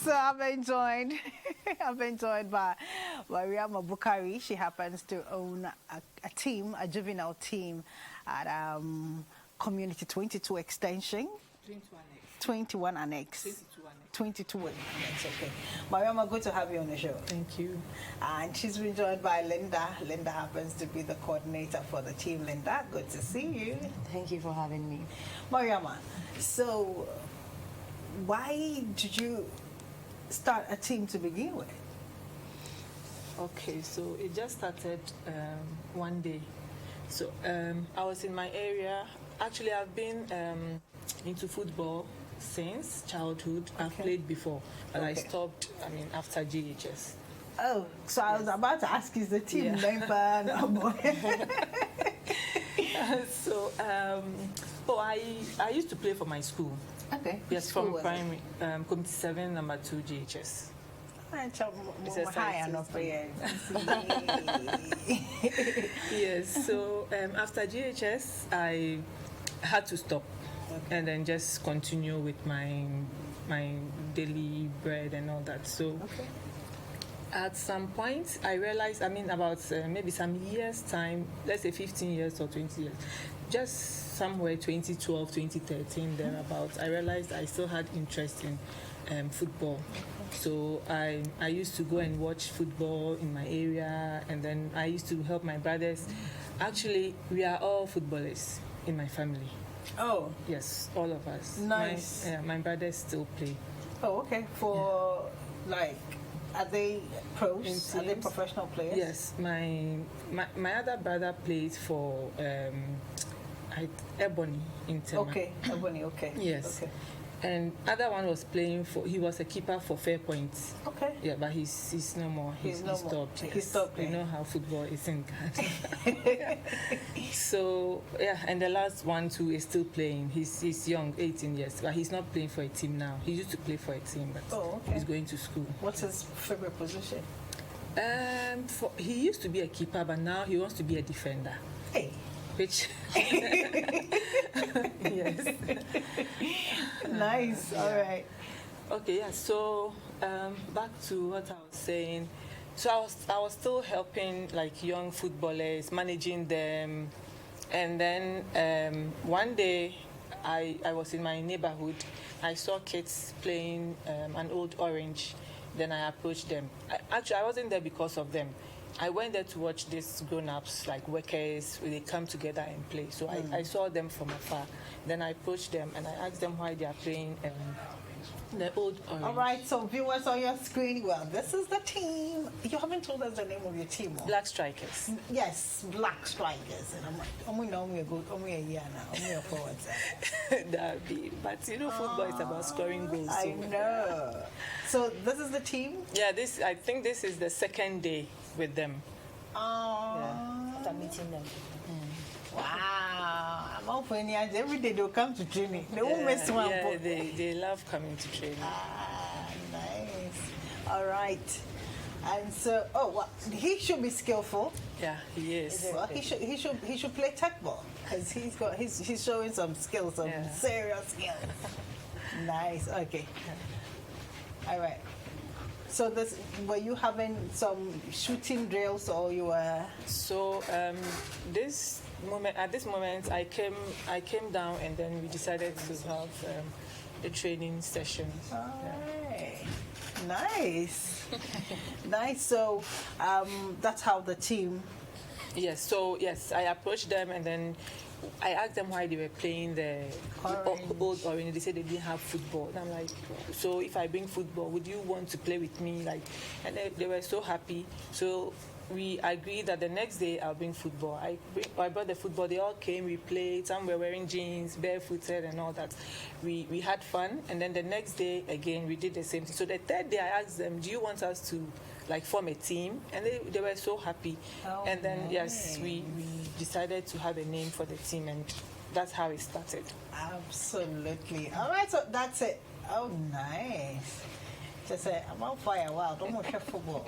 So I've been joined. I've been joined by Mariama Bukari. She happens to own a team, a juvenile team at Community 22 Extension. 21 Annex. 22 Annex, okay. Mariama, good to have you on the show. Thank you. And she's been joined by Linda. Linda happens to be the coordinator for the team. Linda, good to see you. Thank you for having me. Mariama, so why did you start a team to begin with? Okay, so it just started one day. So I was in my area. Actually, I've been into football since childhood. I've played before, but I stopped, after GHS. Oh, so I was about to ask, is the team name So, I used to play for my school. Okay. Yes, from primary, Community 7, number 2 GHS. Yes, so after GHS, I had to stop and then just continue with my daily bread and all that. So at some point, I realized, about maybe some years' time, let's say 15 years or 20 years, just somewhere 2012, 2013, thereabouts, I realized I still had interest in football. So I used to go and watch football in my area, and then I used to help my brothers. Actually, we are all footballers in my family. Oh. Yes, all of us. Nice. My brothers still play. Oh, okay. Are they pros? Are they professional players? Yes. My other brother plays for Ebony in Tema. Okay, Ebony, okay. Yes. Okay. And other one was playing he was a keeper for Fair Point. Okay. Yeah, but he's no more. He stopped. He stopped. You know how football is in Ghana. So, and the last one too is still playing. He's young, 18 years, but he's not playing for a team now. He used to play for a team, but he's going to school. What's his favorite position? He used to be a keeper, but now he wants to be a defender. Hey. Which yes. Nice. All right. Okay, yeah. So back to what I was saying. So I was still helping like young footballers, managing them, and then one day I was in my neighborhood. I saw kids playing an old orange. Then I approached them. I wasn't there because of them. I went there to watch these grown-ups, like workers, they come together and play. So I saw them from afar. Then I approached them and I asked them why they are playing the old orange. All right, so viewers on your screen, well, this is the team. You haven't told us the name of your team. Black Strikers. Yes, Black Strikers. And I'm like, we know we're good, we're a year now, we're forward. But football is about scoring goals. I know. So this is the team? Yeah, I think this is the second day with them. After meeting them. Wow. I'm open every day they'll come to training. They won't miss one. Yeah, they love coming to training. Nice. All right. And so, he should be skillful. Yeah, he is. Well, he should play tech ball because he's showing some skills, some serious skills. Nice. Okay. All right. So were you having some shooting drills, or you were? So at this moment, I came down, and then we decided to have a training session. All right. Nice. Nice. So that's how the team. Yes. So yes, I approached them, and then I asked them why they were playing the old orange. They said they didn't have football. And I'm like, so if I bring football, would you want to play with me? And they were so happy. So we agreed that the next day I'll bring football. I brought the football. They all came. We played. Some were wearing jeans, barefooted, and all that. We had fun. And then the next day again we did the same thing. So the third day I asked them, do you want us to form a team? And they were so happy. And then yes, we decided to have a name for the team, and that's how it started. Absolutely. All right, so that's it. Oh, nice. Just say, I'm on fire. Wow, don't want to football.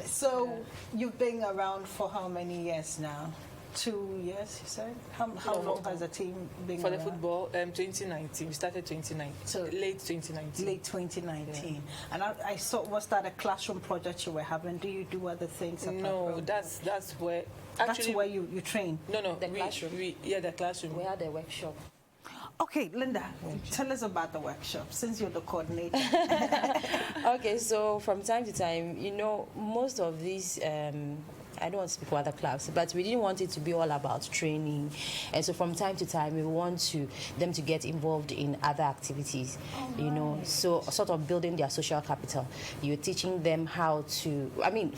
So you've been around for how many years now? 2 years, you said? How long has the team been For the around? football, 2019. We started 2019. So late 2019. Late 2019. And I saw, was that a classroom project you were having? Do you do other things? apart No, from- that's where That's where you train. No, The classroom. The classroom. We had a workshop. Okay, Linda, tell us about the workshop since you're the coordinator. Okay, so from time to time, you know, most of these, I don't want to speak for other clubs, but we didn't want it to be all about training. And so from time to time, we want them to get involved in other activities, you know, so sort of building their social capital. You're teaching them how to, I mean,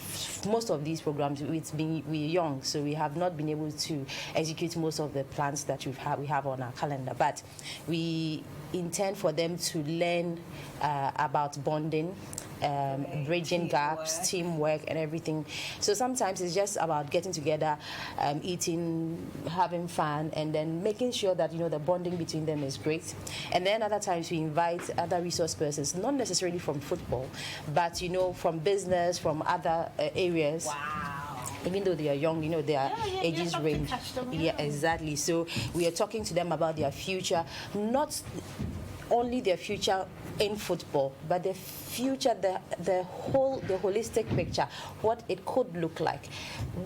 most of these programs, we're young, so we have not been able to execute most of the plans that we have on our calendar. But we intend for them to learn about bonding, bridging gaps, teamwork, and everything. So sometimes it's just about getting together, eating, having fun, and then making sure that, you know, the bonding between them is great. And then other times we invite other resource persons, not necessarily from football, but, you know, from business, from other areas. Wow. Even though they are young, you know, their ages have to range. catch them, Yeah, exactly. So we are talking to them about their future, not only their future in football, but the future, the holistic picture, what it could look like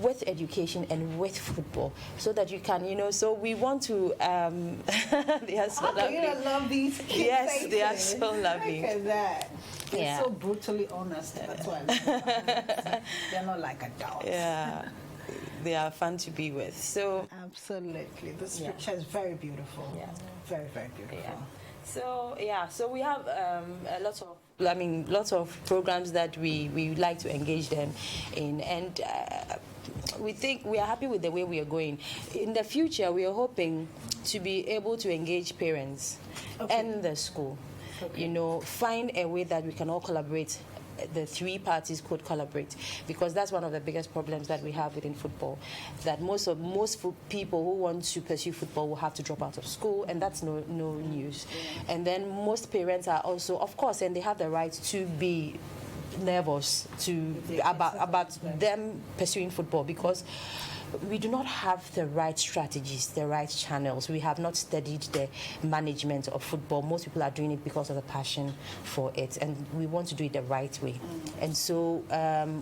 with education and with football, so that you can, you know. So we want to. They are so lovely. I love these kids. Yes, they are so lovely. Look at that. They're Yeah. so brutally honest. That's why I love them. They're not like adults. Yeah, they are fun to be with. So Absolutely. This Yeah. picture is very beautiful. Yeah. Very, very beautiful. So we have lots of programs that we like to engage them in, and we are happy with the way we are going. In the future, we are hoping to be able to engage parents and the school. You know, find a way that we can all collaborate. The three parties could collaborate, because that's one of the biggest problems that we have within football, that most people who want to pursue football will have to drop out of school, and that's no news. And then most parents are also, of course, and they have the right to be nervous about them pursuing football, because we do not have the right strategies, the right channels. We have not studied the management of football. Most people are doing it because of the passion for it, and we want to do it the right way. And so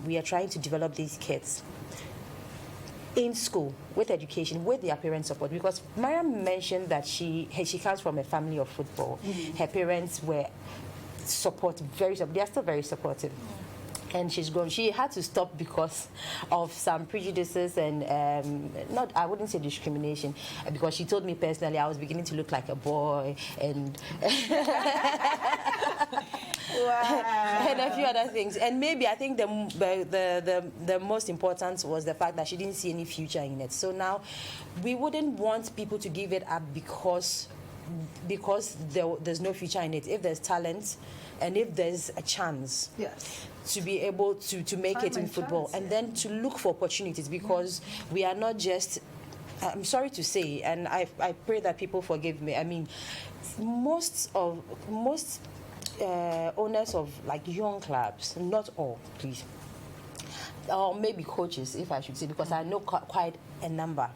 we are trying to develop these kids in school, with education, with their parents' support. Because Mariam mentioned that she comes from a family of football. Her parents were very supportive. They are still very supportive. And she's grown. She had to stop because of some prejudices and I wouldn't say discrimination, because she told me personally I was beginning to look like a boy and and a few other things. And maybe I think the most important was the fact that she didn't see any future in it. So now we wouldn't want people to give it up because there's no future in it. If there's talent and if there's a chance, Yes. to be able to make Time it in and football, chance, and then to look for opportunities, because we are not just, I'm sorry to say, and I pray that people forgive me, I mean, most owners of like young clubs, not all, please, or maybe coaches, if I should say, because I know quite a number,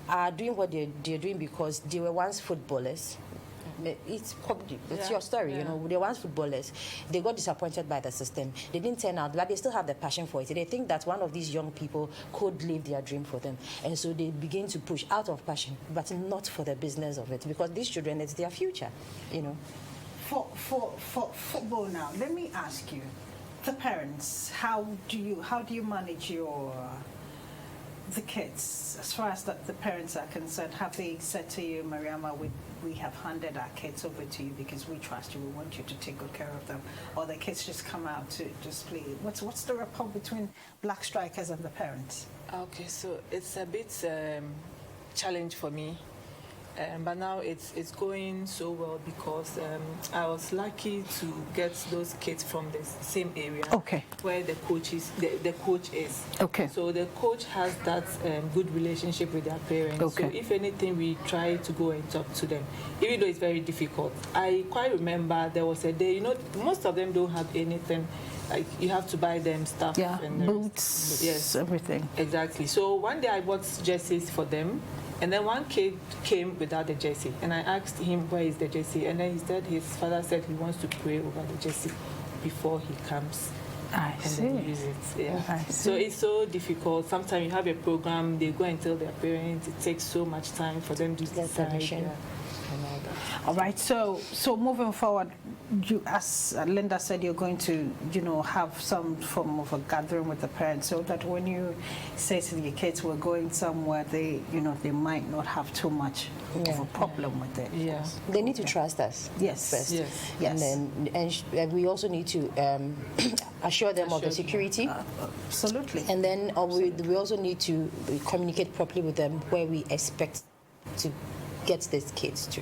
are doing what they're doing because they were once footballers. It's your story, you know. They were once footballers. They got disappointed by the system. They didn't turn out, but they still have the passion for it. They think that one of these young people could live their dream for them, and so they begin to push out of passion, but not for the business of it, because these children, it's their future, you know. For football now, let me ask you, the parents, how do you manage the kids, as far as the parents are concerned? Have they said to you, Mariama, we have handed our kids over to you because we trust you, we want you to take good care of them, or the kids just come out to just play? What's the rapport between Black Strikers and the parents? Okay, so it's a bit challenge for me. But now it's going so well because I was lucky to get those kids from the same area where the coach is. Okay. So the coach has that good relationship with their parents. Okay. So if anything, we try to go and talk to them, even though it's very difficult. I quite remember there was a day, you know, most of them don't have anything like you have to buy them stuff. Yeah, and boots, yes, everything. Exactly. So one day I bought jerseys for them, and then one kid came without the jersey, and I asked him where is the jersey, and then he said his father said he wants to pray over the jersey before he comes. I And see. then use it. Yeah. I So see. it's so difficult. Sometimes you have a program, they go and tell their parents. It takes so much time for them to Get decide. permission. And all that. All right. So moving forward, you, as Linda said, you're going to, have some form of a gathering with the parents, so that when you say to your kids we're going somewhere, they, they might not have too much of a problem with it. Yeah. They need to trust us. Yes. First. Yes. And we also need to assure them of the security. Absolutely. And then we also need to communicate properly with them where we expect to get these kids to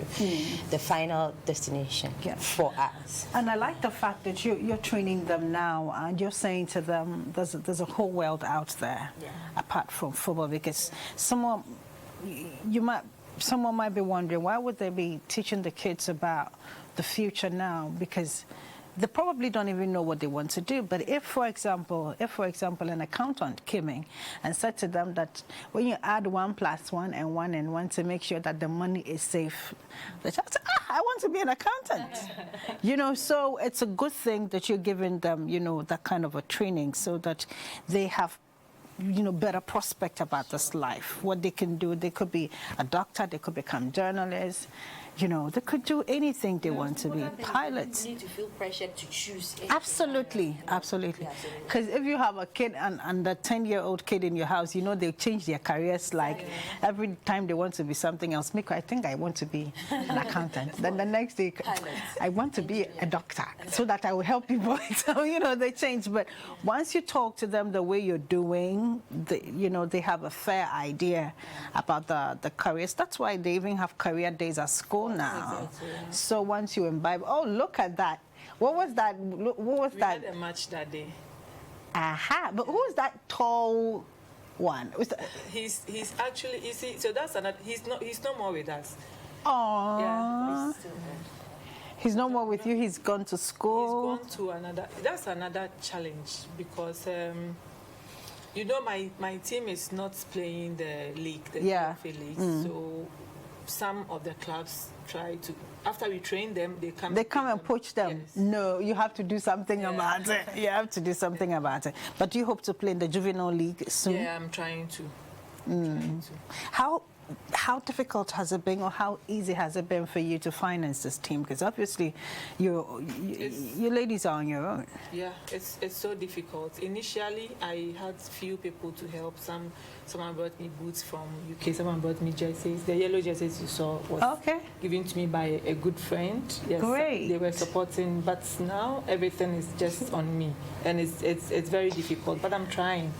the final destination for us. And I like the fact that you're training them now, and you're saying to them there's a whole world out there apart from football, because someone might be wondering, why would they be teaching the kids about the future now? Because they probably don't even know what they want to do. But if, for example, an accountant came in and said to them that when you add 1 + 1 and 1 and 1 to make sure that the money is safe, the child said, I want to be an accountant. So it's a good thing that you're giving them, that kind of a training, so that they have better prospect about this life, what they can do. They could be a doctor, they could become journalists, they could do anything they want to be, pilots. They need to feel pressured to choose. Absolutely. Because if you have a kid and a 10-year-old kid in your house, they change their careers like every time they want to be something else. I think I want to be an accountant. Then the next day, I want to be a doctor so that I will help people. So, they change. But once you talk to them the way you're doing, they have a fair idea about the careers. That's why they even have career days at school now. Exactly. So once you imbibe, look at that. What was that? We had a match that day. Aha! But who's that tall one? He's actually, you see, so that's another. He's no more with us. Aww. Yeah. He's no more with you. He's gone to school. He's gone to another. That's another challenge because. My team is not playing the league, the GTV league. So some of the clubs try to, after we train them, they come and poach them. Yes. No, you have to do something about it. You have to do something about it. But do you hope to play in the juvenile league soon? Yeah, I'm trying to. How difficult has it been, or how easy has it been for you to finance this team? Because obviously, you ladies are on your own. Yeah, it's so difficult. Initially, I had few people to help. Someone brought me boots from UK. Someone brought me jerseys. The yellow jerseys you saw was given to me by a good friend. Yes, great. They were supporting, but now everything is just on me, and it's very difficult. But I'm trying.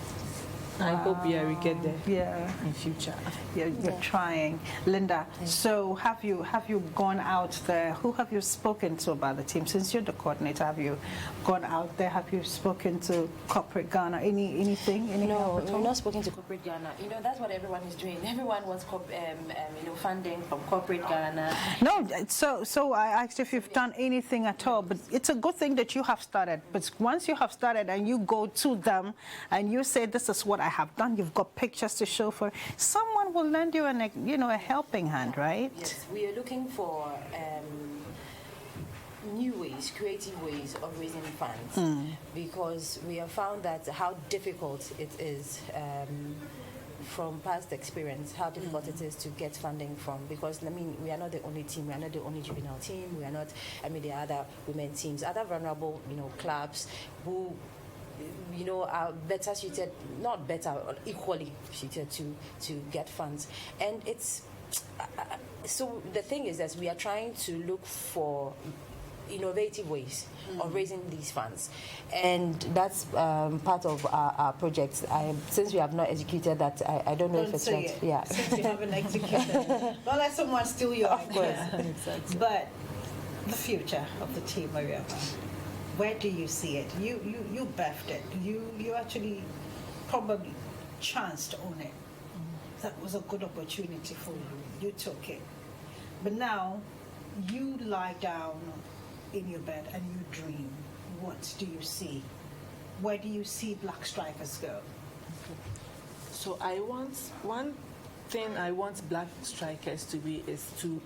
I hope we get there in future. You're trying. Linda, so have you gone out there? Who have you spoken to about the team? Since you're the coordinator, have you gone out there? Have you spoken to Corporate Ghana? Anything? No, we've not spoken to Corporate Ghana. That's what everyone is doing. Everyone wants funding from Corporate Ghana. No, so I asked if you've done anything at all, but it's a good thing that you have started. But once you have started and you go to them and you say, this is what I have done, you've got pictures to show for it, someone will lend you a helping hand, right? Yes, we are looking for new ways, creative ways of raising funds, because we have found that how difficult it is from past experience, how difficult it is to get funding from, because we are not the only team, we are not the only juvenile team, we are not, there are other women teams, other vulnerable, clubs who are better suited, not better, equally suited to get funds. And it's, so the thing is that we are trying to look for innovative ways of raising these funds, and that's part of our project. Since we have not executed that, I don't know if it's right. Yeah. Since you haven't executed it. Don't let someone steal your idea. Exactly. But the future of the team, Mariama, where do you see it? You birthed it. You actually probably chanced to own it. That was a good opportunity for you. You took it. But now you lie down in your bed and you dream. What do you see where do you see Black Strikers go? So I want one thing I want Black Strikers to be is to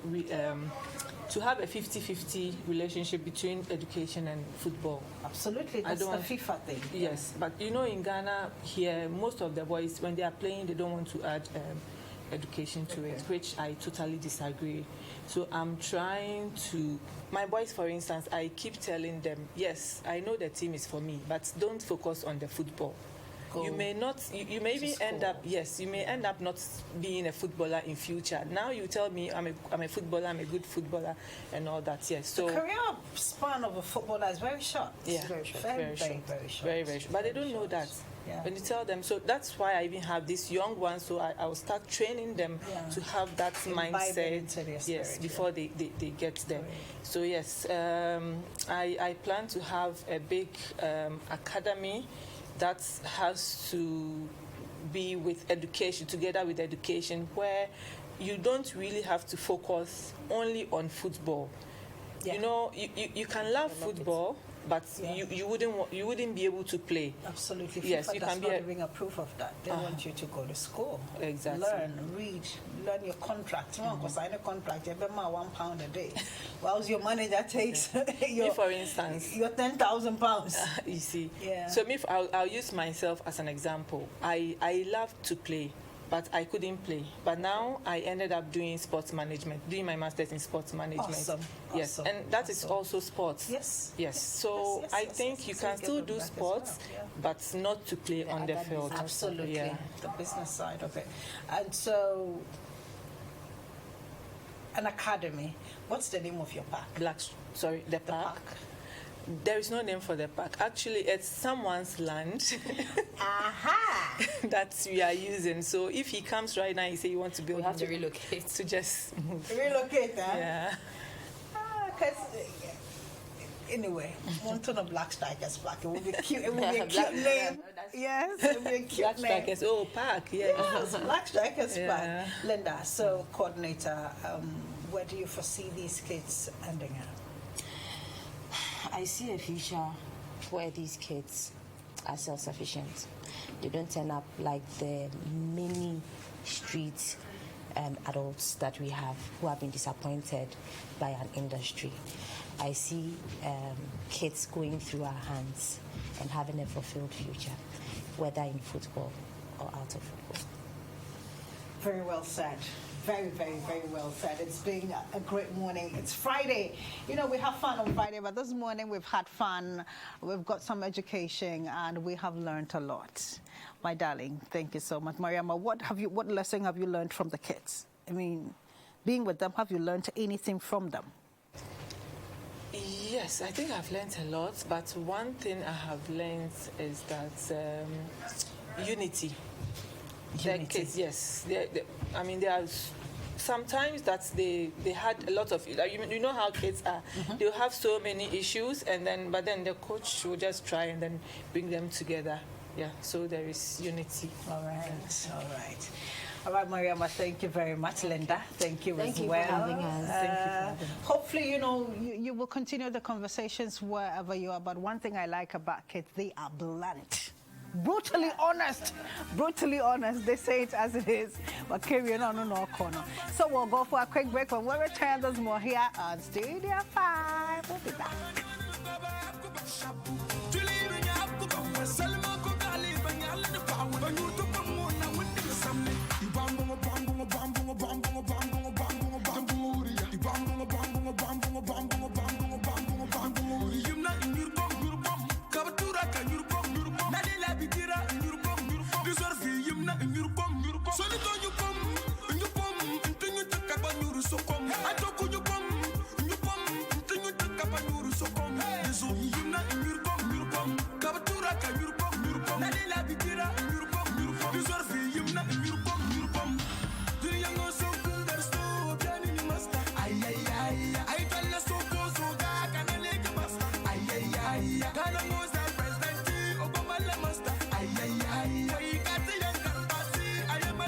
have a 50-50 relationship between education and football. Absolutely, that's the FIFA thing. Yes, but you know, in Ghana here, most of the boys, when they are playing, they don't want to add education to it, which I totally disagree. So I'm trying to, my boys, for instance, I keep telling them, yes, I know the team is for me, but don't focus on the football. You may not, you may even end up, yes, you may end up not being a footballer in future. Now you tell me I'm a footballer, I'm a good footballer and all that, yes. So the career span of a footballer is very short. Yeah, very short. Very short. Very short. But they don't know that. Yeah. When you tell them, so that's why I even have these young ones, so I will start training them to have that mindset, yes, before they get there. Right. So yes, I plan to have a big academy that has to be with education, together with education, where you don't really have to focus only on football. Yeah. You know, you can love football, but you wouldn't be able to play. Absolutely. Yes, FIFA you does can not be even approve of that. They want you to go to school. Exactly. Learn, read, learn your contract. You want to sign a contract, you pay £1 a day. Whilst your manager takes me, for instance, your £10,000. You see. Yeah. So me, I'll use myself as an example. I love to play, but I couldn't play. But now I ended up doing sports management, doing my master's in sports management. Awesome. Yes, awesome. and that is also sports. Yes. Yes. So I think you can still do sports, but not to play on the field. Absolutely. Yeah. The business side of it. And so, an academy. What's the name of your park? The park. There is no name for the park. Actually, it's someone's land that we are using. So if he comes right now, he say you want to build, we have to relocate. To just move. Relocate, huh? Yeah. Because anyway, one ton of Black Strikers park. It would be cute. It would be a cute name. Yes, it would be a cute Black name. Strikers. Oh, park. Yeah. Yes, Black Strikers park. Linda, so coordinator, where do you foresee these kids ending up? I see a future where these kids are self-sufficient. They don't turn up like the many street adults that we have who have been disappointed by an industry. I see kids going through our hands and having a fulfilled future, whether in football or out of football. Very well said. Very, very, very well said. It's been a great morning. It's Friday. You know, we have fun on Friday, but this morning we've had fun. We've got some education, and we have learned a lot. My darling, thank you so much. Mariama, what lesson have you learned from the kids? I mean, being with them, have you learned anything from them? Yes, I think I've learned a lot, but one thing I have learned is that unity. The kids, yes. I mean, there are sometimes that they had a lot of, you know how kids are. They'll have so many issues, but then the coach will just try and then bring them together. Yeah, so there is unity. All right, all right. All right, Mariama, thank you very much. Linda, thank you as well. Thank you for having us. Thank you for having us. Hopefully, you know, you will continue the conversations wherever you are. But one thing I like about kids, they are blunt. Brutally honest. Brutally honest. They say it as it is. But carrying on in our corner. So we'll go for a quick break. When we return, there's more here on Studio 5. We'll be back. So